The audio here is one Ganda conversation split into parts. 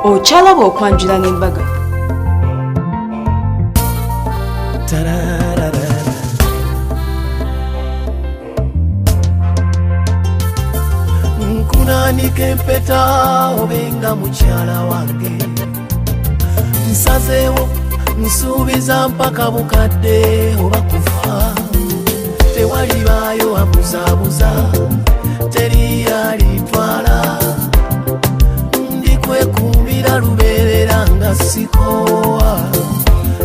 Okyalaba okwanjula n'embaga. Nkunanika empeta obenga mukyala wange, nsazeewo nsuubiza mpaka bukadde oba kufa. Tewalibaayo abuzaabuza, teri alitwala. Ndikwekumbira lubeerera nga sikowa.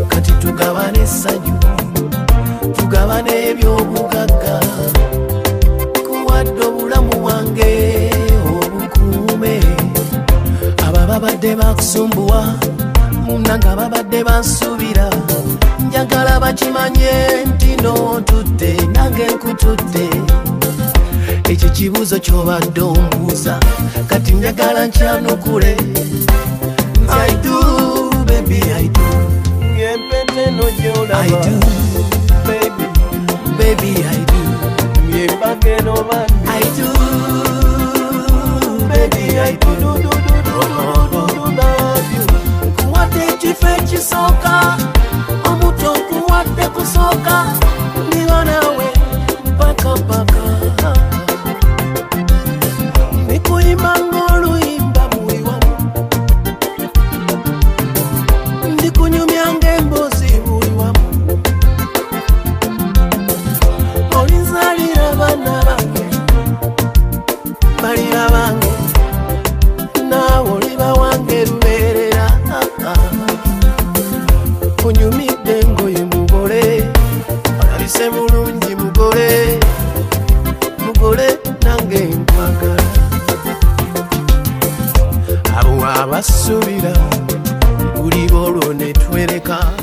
Kati tugabane essanyu, tugabane eby'obugagga. Kuwadde obulamu bwange obukuume. Abo babadde bakusumbuwa, munanga babadde bansuubira. Njagala bakimanye nti n'otudde nange nkutudde. Ekyo kibuuzo ky'obadde ombuuza kati njagala nkyanukule. I do, baby, I do. Ngempete no gyolaba. I do, Baby, baby, I do. ngembage no bandi. I do, baby, I do. Love you. Nkuwadde ekifo ekisooka, omuto nkuwadde kusooka. Ndiba naawe mpaka mpaka. Ndikuyimba ng'oluyimba buli wamu, ndikunyumya ng'emboozi buli wamu. Olinzalira abaana bange, balira bange, naawe oliba wange lubeerera. Onyumidde engoye mugole, olabise bulungi mugole, mugole nange nkwagala. Abo abasuubira buli olwo ne twereka.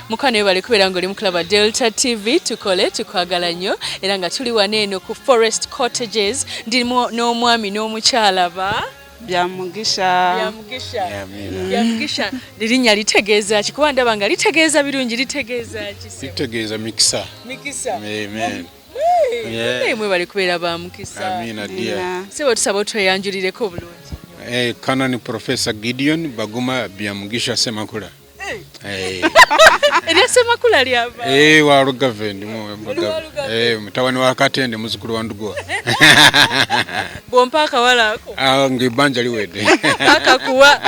Mukane bali kubeera ng'oli mu kulaba Delta TV tukole tukwagala nnyo era nga tuli wano eno ku Forest Cottages ndimo n'omwami n'omukyala ba Byamugisha. Byamugisha lirinnya litegeeza ki kuba ndaba nga litegeeza birungi litegeeza ki Litegeeza mikisa. Mikisa Amen. mwe bali kubeera ba mukisa Amina dear. sebo tusaba otweyanjulireko bulungi Kanani Professor Gideon Baguma Byamugisha Semakula. erya Semakula lyava Wa Rugavend mu mutawani wa Katende muzukulu wa Ndugwa. bwompa akawala ako Ng'ebbanja liwedde. akakuwa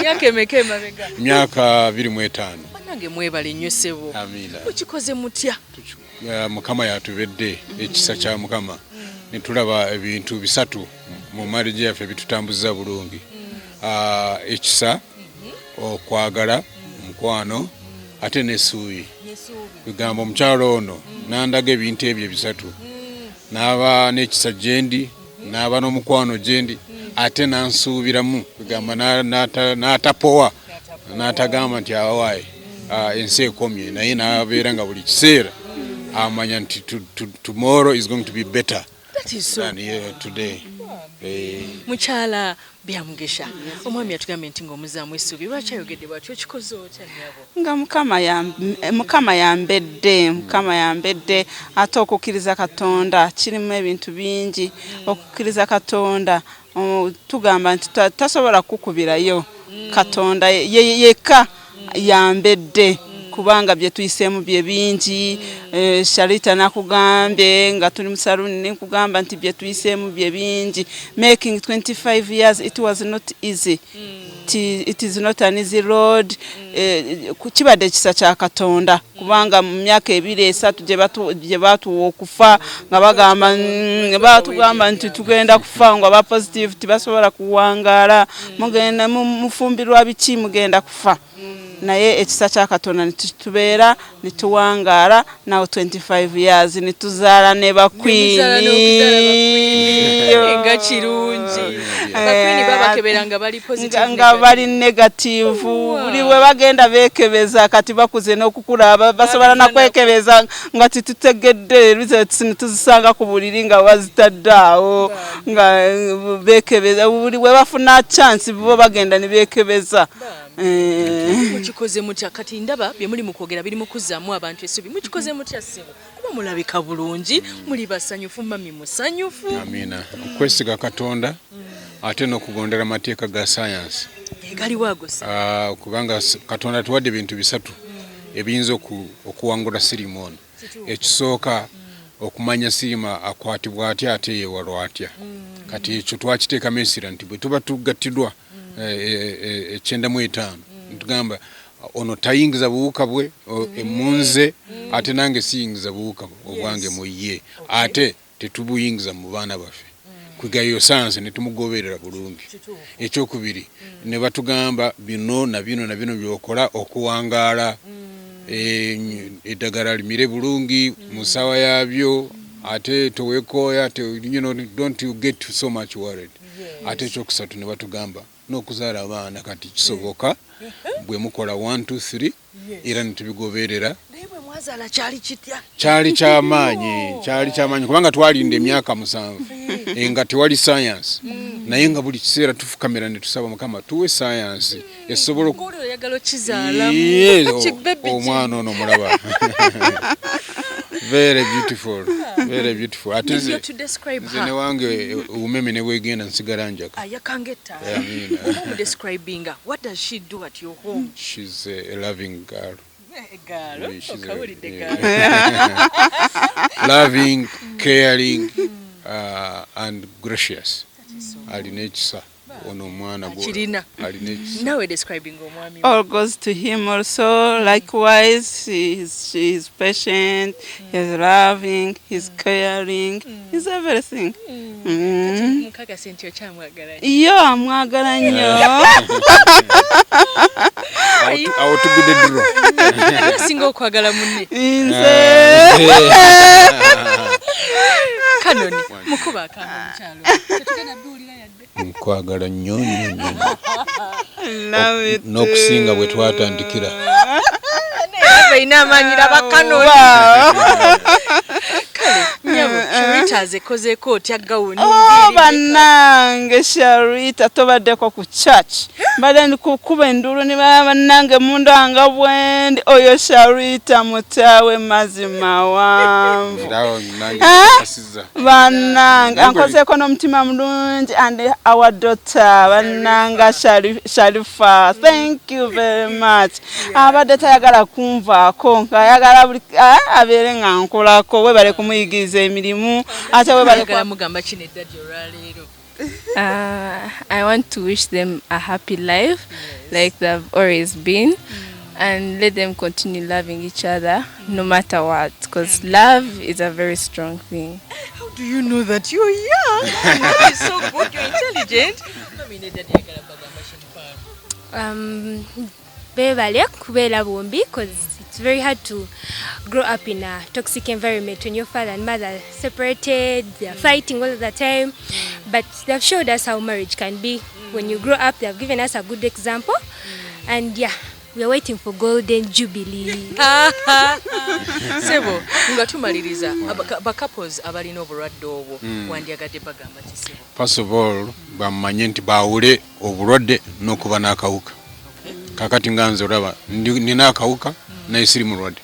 myaka emeka emabega Myaka 25. nange mwebale nnyo sebo Amina. mukikoze mutya Mukama yatubedde ekisa kya Mukama. Nitulaba ebintu bisatu mu marriage yaffe bitutambuza bulungi. Ekisa, okwagala, omukwano, ate n'essuubi. Bigamba omukyalo ono nandaga ebintu ebyo bisatu. N'aba n'ekisa gyendi, n'aba n'omukwano gyendi, ate nansuubiramu. Bigamba n'atapowa, n'atagamba nti awaaye ensi ekomye, naye n'abeera nga buli kiseera amanya nti tomorrow is going to be better than today. Mukyala Byamugisha omwami yatugambye nti ng'omuzaamu essuubi lwaki ayogedde bw'atyo kikoze otya nnyabo Nga Mukama yambedde ate okukkiriza Katonda kirimu ebintu bingi. Okukkiriza Katonda tugamba nti tasobola kukubirayo. Katonda yekka yambedde kubanga bye tuyiseemu bye bingi. Sharita nakugambye nga tuli mu saluni nekugamba nti bye tuyiseemu bye bingi. Making 25 years it was not easy. It is not an easy road. Kibadde kisa kya Katonda kubanga mu myaka 2-3 gye batuwa okufa nga bagamba batugamba nti tugenda kufa nga ba positive tibasobola kuwangaala mugenda mufumbirwa biki mugenda kufa. Naye ekisa kya Katonda nitubeera nituwangaala now 25 years nituzaala ne bakwini nga kirungi bakwini babakebera nga bali positive nga bali negative buli we bagenda beekebeza kati bakuze n'okukula basobola nakwekebeza nga titutegedde results nituzisanga ku buliri nga bazitadde awo nga beekebeza buli we bafuna chance bo bagenda ne beekebeza. Mukikoze mutya kati ndaba bye muli mu kwogera biri mu kuzzaamu abantu essuubi mukikoze mutya ssebo kuba mulabika bulungi muli basanyufu mami musanyufu. Amina. Okwesiga Katonda ate n'okugondera amateeka ga science. gali wagose kubanga Katonda tuwadde bintu bisatu ebiyinza okuwangula sirimu ekisooka okumanya sirima akwatibwa atya ate yewalwa atya kati ekyo twakiteekamu essira nti bwe tuba tugattidwa ekyenda mu etaano ntugamba ono tayingiza buwuka bwe emunze ate nange siyingiza buwuka obwange mu ye ate tetubuyingiza mu baana baffe kwigayo sanse ne tumugoberera bulungi ekyokubiri ne batugamba bino na bino na bino byokola okuwangaala eddagala limire bulungi musawa yabyo ate towekoya don't you get so much worried ate ekyokusatu ne batugamba n'okuzaala abaana kati kisoboka bwe mukola 1 2 3 era netubigoberera kyali kyamaanyi kubanga twalinda emyaka 7 nga tewali science naye nga buli kiseera tufukamira ne tusaba Mukama tuwe science esobola omwana ono mulaba very beautiful ate nze ne wange umeme ne bwegenda nsigala njaka she's a loving girl. Loving, caring, and gracious. Alina ekisa ono mwana kirina nawe describing omwami all goes to him also. Likewise, he's patient, he's loving, he's caring, he's everything. mukaka sentio kyamwagala Yo amwagala nnyo. awo tugudde duro singa okwagala munne Nze kanoni mukuba akanga mukyalo tetugenda duulira yadde nkwagala nnyo love it. n'okusinga bwe twatandikira bayina amanyira bakanoni kale nyabo Sharita azekozeeko otya gawuni bannange Sharita tobaddeko ku church mbadde ndi kukuba endulu ne baba bannange mundanga bwendi oyo Sharita mutaawe mazima wanvu bannange ankozeeko n'omutima mulungi and our daughter bannanga Sharifa, thank you very much. Abadde tayagala kunvaako ng'ayagala buli abeere nga nkolako webale kumuyigiriza emirimu ate webale mugamba kino eddadi olwaleero. I want to wish them a happy life like they've always been, and let them continue loving each other no matter what, because love is a very strong thing. How do you know that you're young? That is so good, you're intelligent. Bebale kubeera bombi, because it's very hard to grow up in a toxic environment when your father and mother are separated, they're fighting all the time. But they've showed us how marriage can be. When you grow up, they've given us a good example. And yeah, we are waiting for Golden Jubilee. Sebo, nga tumaliriza ba couples abalina obulwadde obwo wandyagadde bagamba ki Sebo? First of all, bamanye nti bawule obulwadde n'okuba n'akawuka. Kakati nga nze olaba nina akawuka naye siri mulwadde.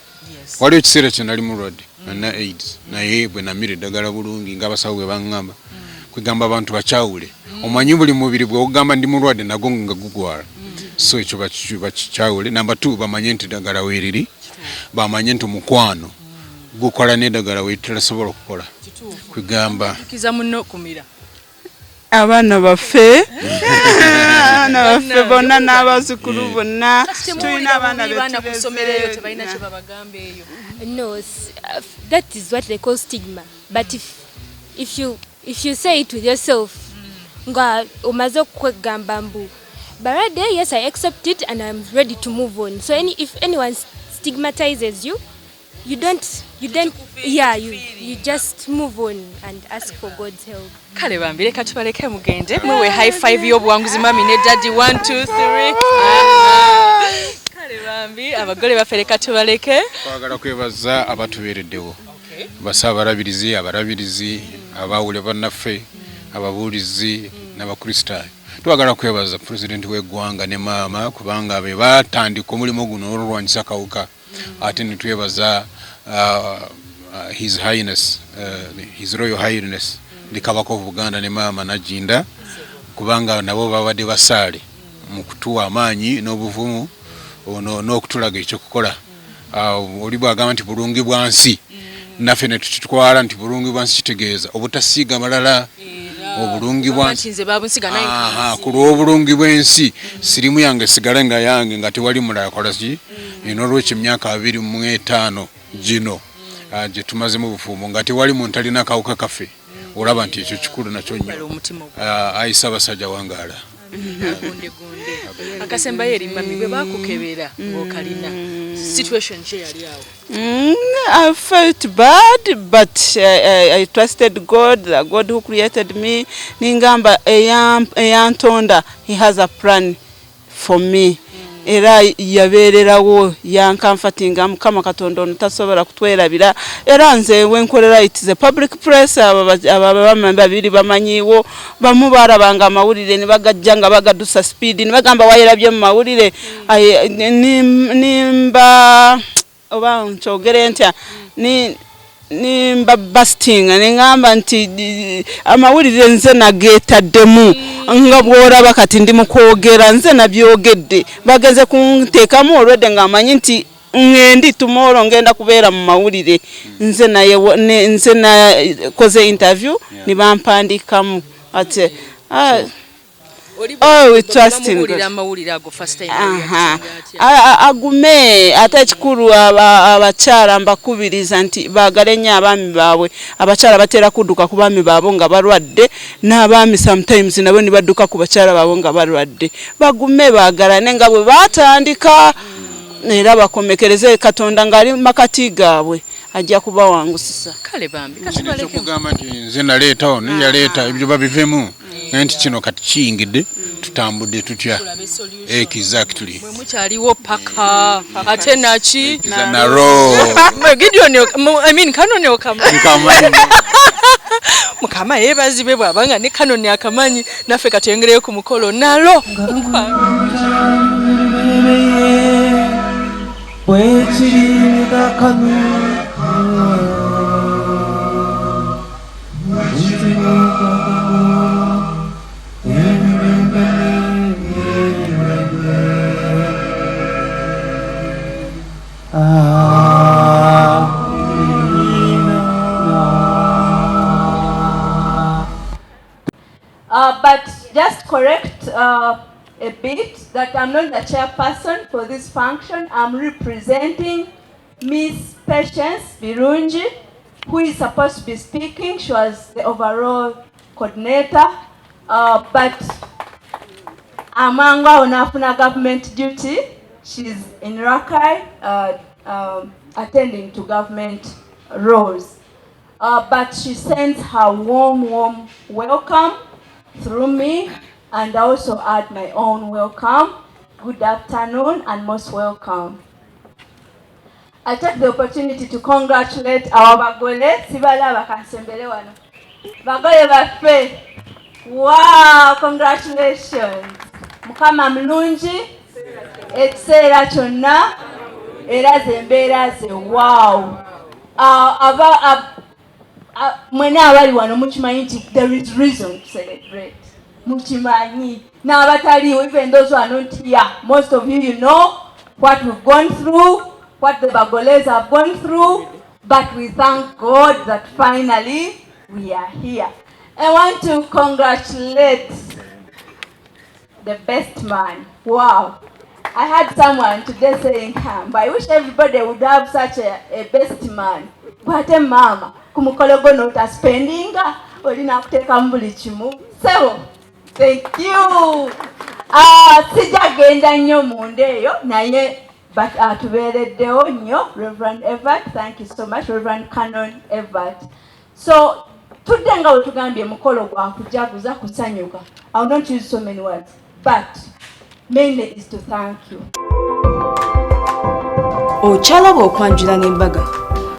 Waliwo ekiseera kye nali mulwadde na AIDS naye bwe namira eddagala bulungi ng'abasawo bwe baŋŋamba kwegamba abantu bakyawule. Omanyi buli mubiri bwe ogamba ndi mulwadde nagwo nga gugwala. So ekyo bakikyawule. Number 2 bamanye nti eddagala weeriri, bamanye nti omukwano gukola n'eddagala weeterasobola okukola. Kwegamba kiza munno kumira. Abaana baffe bonna n'abazzukulu bonna tulina abaana betusomereyo tebalina kye babagamba eyo. No, that is what they call stigma. But if you say it with yourself, nga omaze kwegamba mbu barade, yes, I accept it and I'm ready to move on. So if anyone stigmatizes you, you just move on and ask for God's help. Kale bambi leka tubaleke mugende mwewe high five y'obuwanguzi mami ne daddy 1 2 3. Kale bambi abagole baffe leka tubaleke. Twagala kwebaza abatubeereddewo. Basaabalabirizi, abalabirizi, abawule bannaffe, ababuulizi n'abakristaayo. Twagala kwebaza President w'eggwanga ne maama kubanga be batandika omulimu guno olwanyisa kawuka. Ate ne twebaza His Highness, His Royal Highness the Kabaka of Buganda ne maama Najinda kubanga nabo babadde basaale mu kutuwa amaanyi n'obuvumu n'okutulaga ekyokukola. Oli bwagamba nti bulungi bwa nsi naffe ne tukitwala nti bulungi bwa nsi kitegeeza obutasiiga malala obulungi bwa nsi ku lw'obulungi bw'ensi sirimu yange sigale nga yange nga tewali mulala kola ki n'olwekyo emyaka 25 gino gye tumaze mu bufumu nga tewali muntu alina akawuka kaffe olaba nti ekyo kikulu nakyo nnyo. Ayisa abasajja wangaala akasembayo erimami bwe bakukebera ng'okalina situation kye yali awo. I felt bad, but I trusted God, the God who created me. Ningamba eyantonda, he has a plan for me. Era yabeererawo yankamfatinga Mukama Katonda ono tasobola kutwerabira. Era nze wenkolera it is a public place. Ababama babiri bamanyiwo bamu barabanga amawulire ne bagajja nga bagadusa speed ne bagamba wayerabye mu mawulire nimba oba nchogere ntya nimba busting nengamba nti amawulire nze nageetaddemu nga bw'olaba kati ndi mu kwogera nze nabyogedde bageze kunteekamu olwedde ng'amanyi nti ngendi tomorrow ngenda kubeera mu mawulire nze nakoze interview ne bampandiikamu ate we trust in God. Agume ate ekikulu abakyala mbakubiriza nti baagale nnyo abaami baabwe. Abakyala batera kudduka ku baami baabo nga balwadde n'abaami sometimes nabo ne badduka ku bakyala baabo nga balwadde. Bagume baagalane nga bwe baatandika era bakomekereze Katonda ng'ali makati gaabwe ajja kubawangusisa. Kale bambi kati kugamba nti nze naleetawo neyaleeta ebyo babivemu nti kino kati kiyingidde tutambudde tutya. Exactly. Mwe mukyaliwo paka ate naki naro Gideon Kanoni okamanyi Mukama yeebazibwe bw'abanga ne Kanoni akamanyi naffe katengereyo ku mukolo nalo But just correct a bit that I'm not the chairperson for this function. I'm representing Miss Patience Birungi, who is supposed to be speaking. She was the overall coordinator, but amanga onafuna government duty. She's in Rakai, attending to government roles. But she sends her warm welcome through me, and I also add my own welcome. Good afternoon and most welcome. I take the opportunity to congratulate our bagole. Sibala bakansembele wano. Bagole bafe. Wow, congratulations. Mukama mlungi. Ekiseera kyonna era zembeera ze wow. Mwena abali wano mukimanyi nti there is reason to celebrate. Mukimanyi. N'abataliwo, even those who are not here, most of you know what we've gone through, what the Bagoles have gone through, but we thank God that finally we are here. I want to congratulate the best man. Wow. I had someone today saying, I wish everybody would have such a best man. What a mama. Kumukologo nota spending. Olina kuteka mbuli chimu. So, thank you. Sijagenda nnyo mundeyo naye but tubeereddewo nnyo Reverend Everett. Thank you so much Reverend Canon Everett. So, tudde nga bwe tugambye mukolo gwa kujaguza kusanyuka. I will not use so many words, but mainly is to thank you. Ochalaba okwanjula n'embaga.